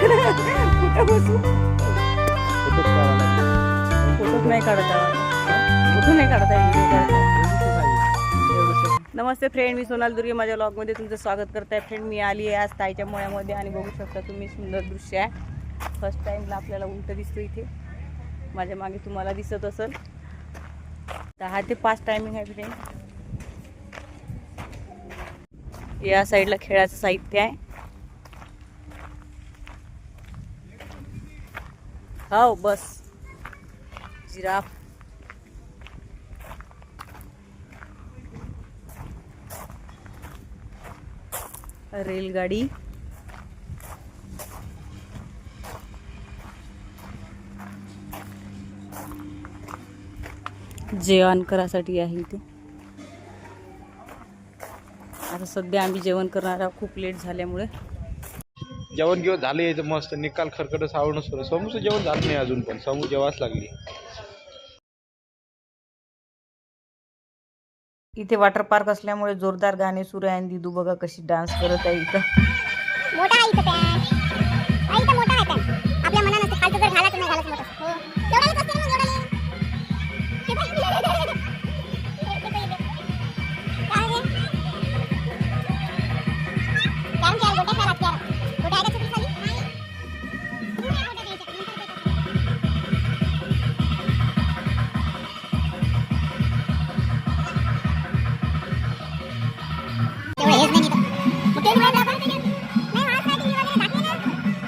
कुठं बसू? फोटोच नाही काढत फोटो नाही काढत आहे. नमस्ते फ्रेंड, मी सोनाल दुर्गे माझ्या व्लॉगमध्ये तुमचं स्वागत करत आहे. फ्रेंड, मी आली आहे आज ताईच्या मळ्यामध्ये आणि बघू शकता तुम्ही सुंदर दृश्य आहे. फर्स्ट टाईमला आपल्याला उलट दिसतो इथे. माझ्या मागे तुम्हाला दिसत असेल. 10 ते 5 टायमिंग आहे फ्रेंड. या साईडला खेळाचं साहित्य आहे. हो बस जिराफ, रेलगाडी, जेवण करासाठी आहे इथे. आता सध्या आम्ही जेवण करणार आहोत, खूप लेट झाल्यामुळे. जेवण घेऊन झाले यायचं मस्त निकाल खरकट सावण सुरू. समूचं जेवण झालं नाही अजून, पण समू जेवाच लागली. इथे वॉटर पार्क असल्यामुळे जोरदार गाणे सुरू आहे. आणि दिदू बघा कशी डान्स करत आहे इथं. मोठा आहे इथं आई तर मोठा आहे पण आपल्या मनानं खालचं जर घालायचं नाही घालायचं मोठं. हो एवढाच असते ना एवढा. ते काय रे काय रे काम केलं गोट्या खेळात केलं गोट्या आहे का चुकी खाली नाही गोट्या द्यायच्या तेवढं हेच नाही इथं मग ते नाही दाखवत नाही हात नाही टीव्ही वगैरे दाखवे ना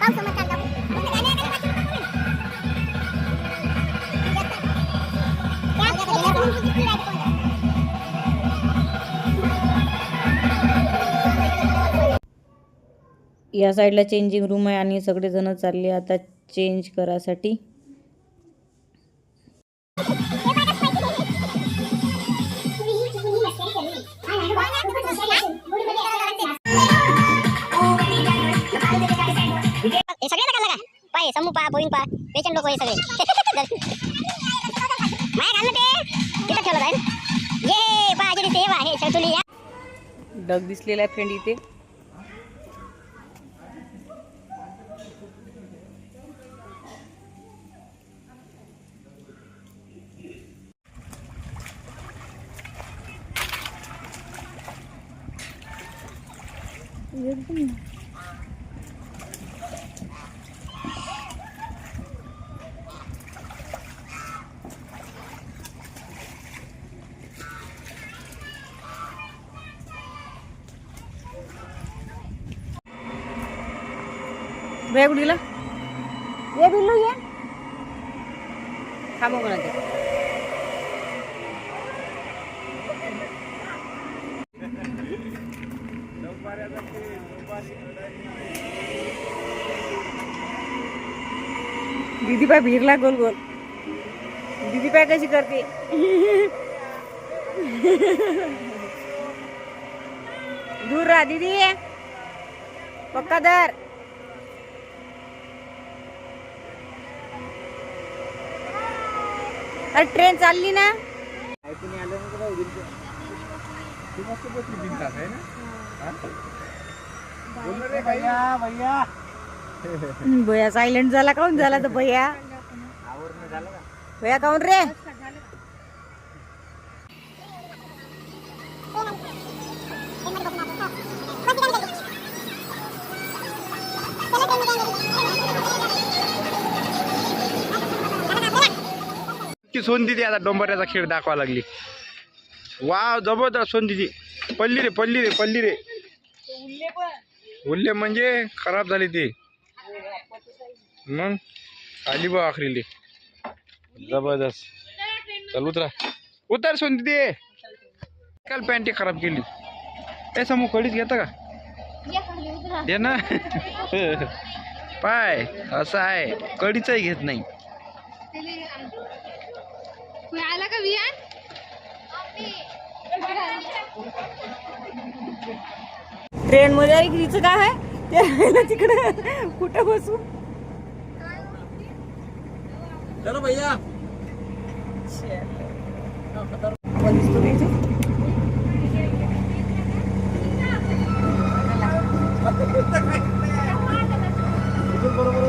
पाऊस समज चालतो पण ते गाणे ऐकायला पाहिजे या साईडला चेंजिंग रूम आहे आणि सगळे जण चालले आता चेंज करासाठी. हे सगळे लगा पाय समूह पा पोईन पा पेशंट लोक हे सगळे माय घालणं ते तिथं ठेवलं जाईल. ये पाहिजे ते आहे सगळी या डग दिसलेला आहे फ्रेंड इथे. भैया कुठीला ये बिल्लू ये थांबव म्हणा ते. दीदी पाय भिरला गोल गोल. दीदी पाय कशी करते. दूर राहा दीदी, पक्का दर. अरे ट्रेन चालली ना. भैया सायलेंट झाला. काऊन झाला तर भैया भैया काऊन रे. की सोन दिदी आता डोंबऱ्याचा खेळ दाखवा लागली. वाव जबरदस्त सोन दिदी. पल्ली रे पल्ली रे पल्ली रे. उरले म्हणजे खराब झाले ते. मग आली बा आखरीले जबरदस्त. चल उतरा उतर सोन दिदी. काल पॅन्टी खराब केली. ए समूह कडीच घेता का दे ना. पाय असं आहे कडीचाही घेत नाही. आला का विहान. ट्रेन मध्ये तिचं काय आहे ते तिकडे कुठं बसू. चलो भैया बरोबर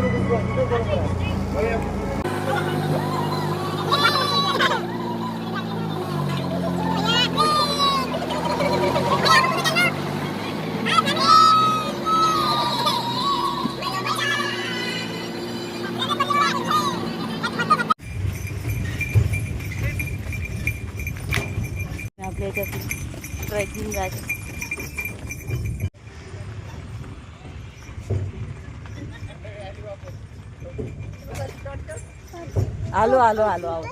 आलो आलो आलो आलो.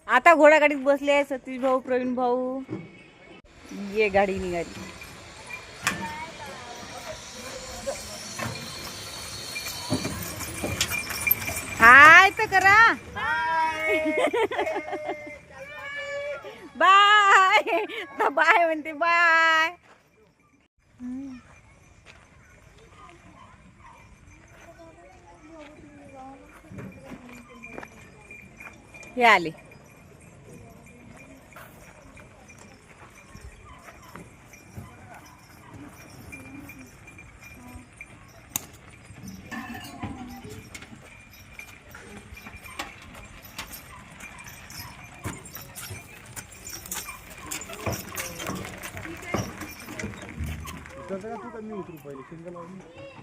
आता घोडागाडीत बसले आहे सतीश भाऊ, प्रवीण भाऊ. ये गाडी निघाली. हाय तर करा. बाय. बाय म्हणते बाय. हे आले.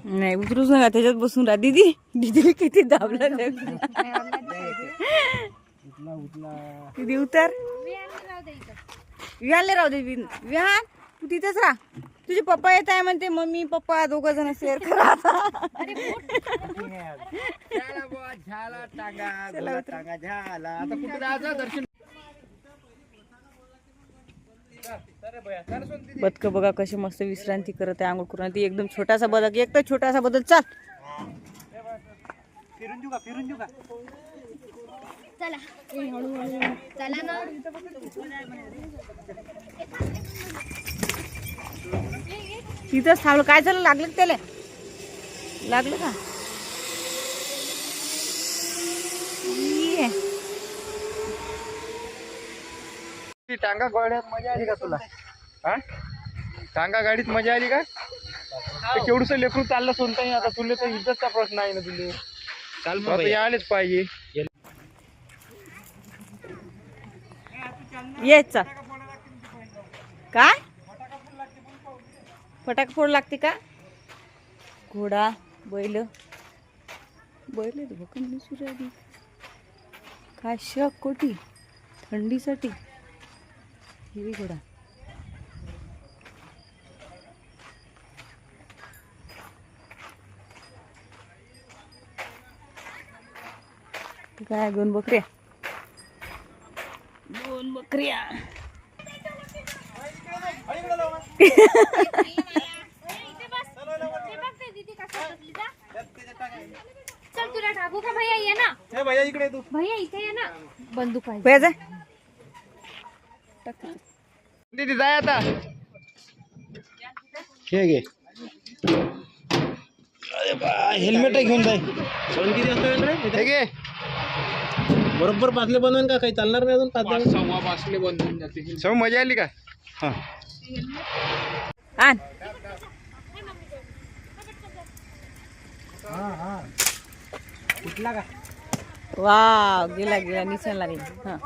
नाही उतरूच नका त्याच्यात बसून राहा. दीदी दीदी किती दाबला. दीदी उतर. विहानले राहू दे. विहान तू तिथेच राहा. तुझे पप्पा येत आहे म्हणते. मम्मी पप्पा दोघं जण शेअर करा. बदक बघा कशी मस्त विश्रांती करत आहे. आंघोळ करून ती एकदम छोटासा बदक. एक तर छोटासा बदक. चाल चला चला ना. तिथंच थांबलं. काय झालं? लागलं का त्याला? लागलं का? टांगा गाडीत मजा आली का तुला? हा टांगा गाडीत मजा आली का? केवढस लेकरू चाललं सोनता. आता तुला तर इज्जतचा प्रश्न आहे ना. तुले चाल आलेच पाहिजे. ये चाल. काय फटाक फोड लागते का? घोडा बैल बैल भोकंडी सुराली. काय शक कोटी थंडीसाठी. हिरी घोडा. काय 2 बकऱ्या. 2 बकऱ्या. चल तुला टाकू का भैया? ये ना. भैया इकडे तू. भैया इथे ये ना. बंदूक आहे. भैया जा. दीदी जाय आता. हे घे. अरे बा हेल्मेट घेऊन जाय. सण किती असतो हे घे. बरोबर पाचले बनवून का काही चालणार नाही अजून? 5:15 बनवून जाते. सौ मजा आली का? हा आण. कुठला का? वाव गेला गेला. निशाण लागला. हा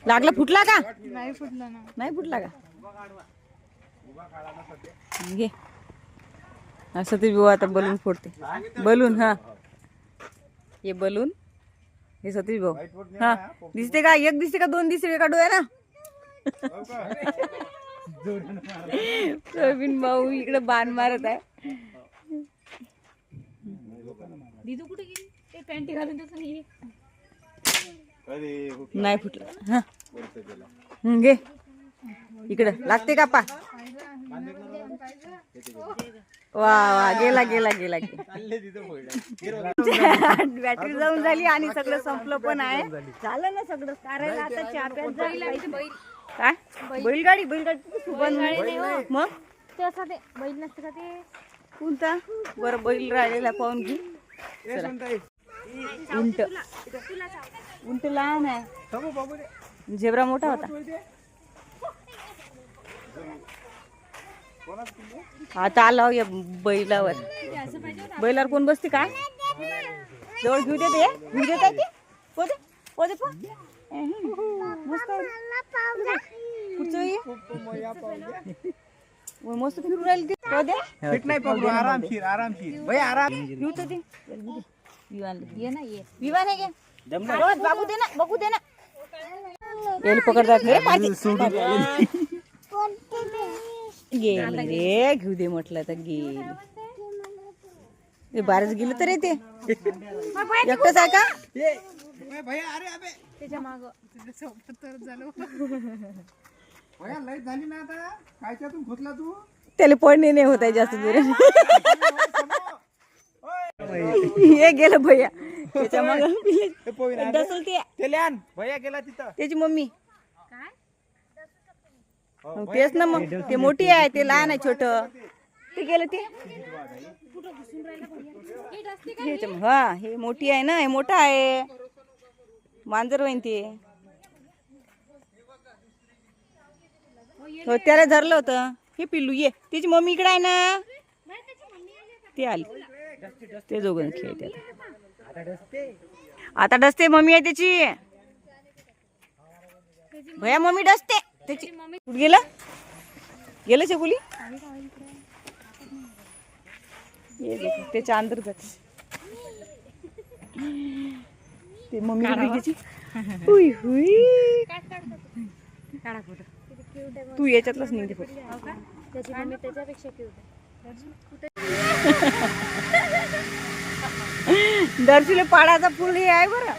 लागला. फुटला का? नाही फुटलं ना. नाही फुटला का? घे. असं ते आता बलून फोडते. बलून. हा हे बलून. हे सतीश भाऊ. हा दिसते का? एक दिसते का? 2 दिसते एका डोळ्या ना. प्रवीण भाऊ इकडे बाण मारत आहे. दिदू कुठे गेली? ते पॅन्टी घालून तसं नाही. नाही फुटला. हा घे. इकडे लागते का? पा वा वा गेला गेला गेला. बॅटरी जाऊन झाली आणि सगळं संपलं पण आहे. झालं ना सगळं करायला. आता चहा प्यायला जायला. काय बैलगाडी? बैलगाडी मग ते असं ते बैल नसतं का ते? कोणता? बरं बैल राहिलेला पाहून घे. उंट. उंट लहान आहे. झेब्रा मोठा होता. आता आला या बैलावर. बैलावर कोण बसते काय? जवळ घेऊ देते. घेऊ देत ते. पोते पोते पो. मस्त मस्त फिरून राहिली. आरामशीर आरामशीर भाई आराम. घेऊ तर ते. विवान ये ना. ये विवान आहे. बघू दे ना. बघू दे ना. याला पकडतात रे. गेली रे. घेऊ दे म्हटलं तर गेली. ते बाहेरच गेलं तर येते एकटंच आहे का त्याच्या माग झाली ना आता कायच्यातून घुसला तू त्याला पडणे नाही होत आहे जास्त दूर हे गेलं भैया त्याच्या मग डसल ते भैया गेला तिथं त्याची मम्मी तेच ना मग ते मोठी आहे ते लहान आहे छोट ते गेलं ते हा हे मोठी आहे ना हे मोठा आहे मांजर होईन ते हो त्याला धरलं होतं हे पिल्लू ये तिची मम्मी इकडे आहे ना ते आली ते दोघं खेळते आता डसते मम्मी आहे त्याची भया मम्मी डसते त्याची कुठं गेलं गेलं शकुली त्याच्या अंदर जाते ते मम्मी त्याची हुई हुई तू याच्यातलाच निघते फोटो त्याची मम्मी त्याच्यापेक्षा क्यूट दर्शीले पाडाचा फुल हे आहे बरं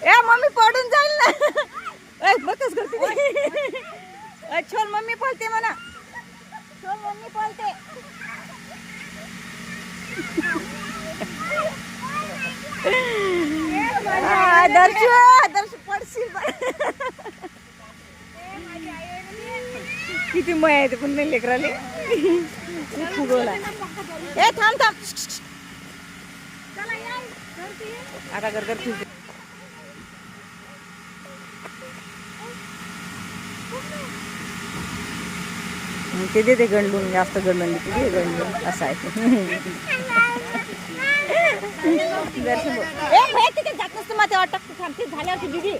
ए मम्मी पडून जाईल ना बघच करते छोल मम्मी पळते म्हणा छोल मम्मी पळते दर्शू पडशील किती मय आहे ते पण नाही लेकराले फुगवला ए थांब थांब आता कर फिरते ते देते गंडून जास्त गंडून देते गंडून असं आहे दर्शन ए भैया तिथे जात नसतं मग ते अटकते थांब ते झाल्यावरती दीदी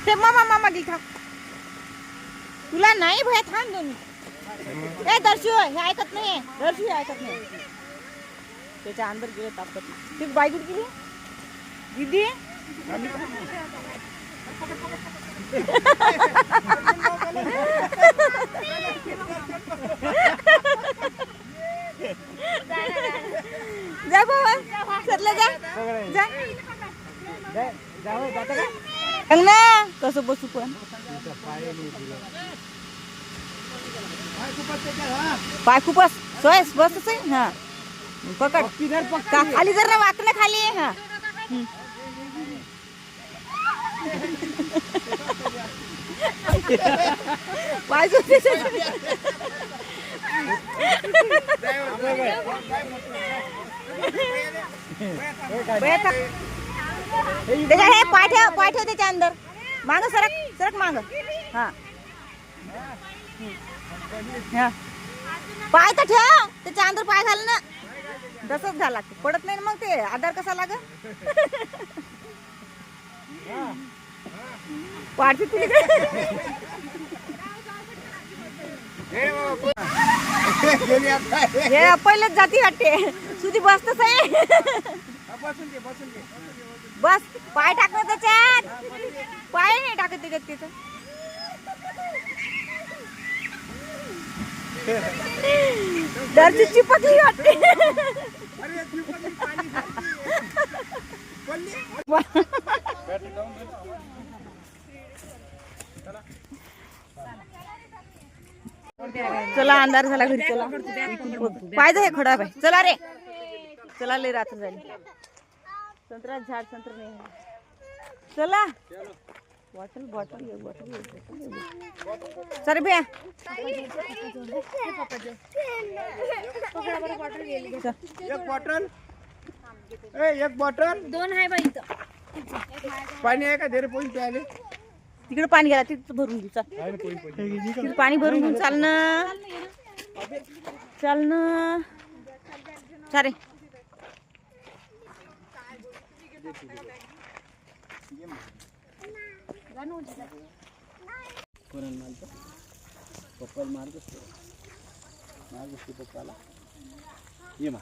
ते मामा गेली थांब तुला नाही भैया थांब दोन ए दर्शू हे ऐकत नाही दर्शू हे ऐकत नाही त्याच्या अंदर गेलं तापत ती बाई कुठे गेली दीदी जा बाबा सरला जा ना कसं बसू पण पाय खूपच सोयस बसच आहे हा पकड खाली जर ना वाकणं खाली हा पाय त्याच्या हे पाय ठेव त्याच्या अंदर माग सरक माग हा पाय तर ठेव त्याच्या अंदर पाय घाल ना तसंच घाला पडत नाही ना मग ते आधार कसा लाग पाडते तुला हे पहिलेच जाती वाटते सुधी बसतच आहे बस पाय टाकलं त्याच्यात पाय नाही टाकत त्याच्यात तिथं दर्शी चिपकली वाटते चला अंधार झाला घरी चला पाहिजे हे खडा बाई चला रे चला लय रात्र झाली संत्रा झाड संत्र नाही चला बॉटल सर भैया एक बॉटल दोन आहे बाई इथं पाणी आहे का दे रे पोळी प्यायले तिकडे पाणी घ्या तिथं भरून घेऊ तिकडे पाणी भरून घेऊन चाल ना सारे पप्पाला मार्ग पप्पाला ये मा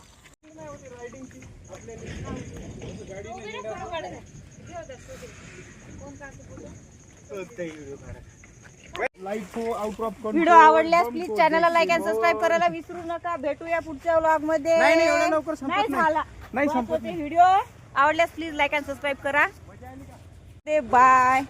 व्हिडिओ आवडल्यास प्लीज चॅनलला लाईक आणि सबस्क्राईब करायला विसरू नका. भेटूया पुढच्या व्लॉग मध्ये. नाही, एवढ्या लवकर संपत नाही नाही. झाला. नाही बस संपत होते व्हिडिओ आवडल्यास प्लीज लाईक आणि सबस्क्राईब करा. बाय.